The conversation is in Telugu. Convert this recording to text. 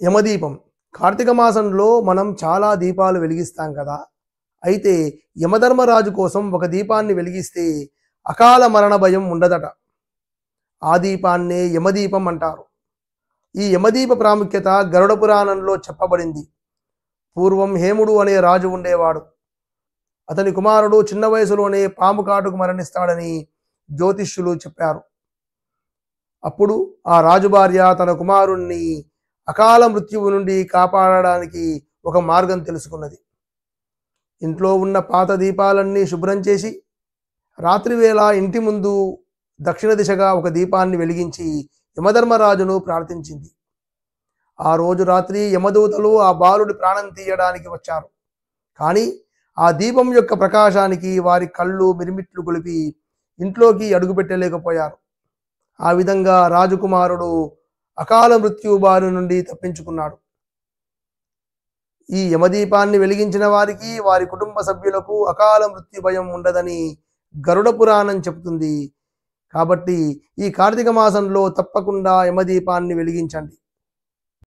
యమదీపం. కార్తీక మాసంలో మనం చాలా దీపాలు వెలిగిస్తాం కదా! అయితే యమధర్మరాజు కోసం ఒక దీపాన్ని వెలిగిస్తే అకాల మరణ భయం ఉండదట. ఆ దీపాన్నే యమదీపం అంటారు. ఈ యమదీప ప్రాముఖ్యత గరుడ పురాణంలో చెప్పబడింది. పూర్వం హేముడు అనే రాజు ఉండేవాడు. అతని కుమారుడు చిన్న వయసులోనే పాము కాటుకు మరణిస్తాడని జ్యోతిష్యులు చెప్పారు. అప్పుడు ఆ రాజు భార్య తన కుమారుణ్ణి అకాల మృత్యువు నుండి కాపాడడానికి ఒక మార్గం తెలుసుకున్నది. ఇంట్లో ఉన్న పాత దీపాలన్నీ శుభ్రం చేసి రాత్రివేళ ఇంటి ముందు దక్షిణ దిశగా ఒక దీపాన్ని వెలిగించి యమధర్మరాజును ప్రార్థించింది. ఆ రోజు రాత్రి యమదూతలు ఆ బాలుడి ప్రాణం తీయడానికి వచ్చారు. కానీ ఆ దీపం యొక్క ప్రకాశానికి వారి కళ్ళు మిరిమిట్లు గొలిపి ఇంట్లోకి అడుగుపెట్టలేకపోయారు. ఆ విధంగా రాజకుమారుడు అకాల మృత్యు బారి నుండి తప్పించుకున్నాడు. ఈ యమదీపాన్ని వెలిగించిన వారికి వారి కుటుంబ సభ్యులకు అకాల మృత్యు భయం ఉండదని గరుడ పురాణం చెబుతుంది. కాబట్టి ఈ కార్తీక మాసంలో తప్పకుండా యమదీపాన్ని వెలిగించండి.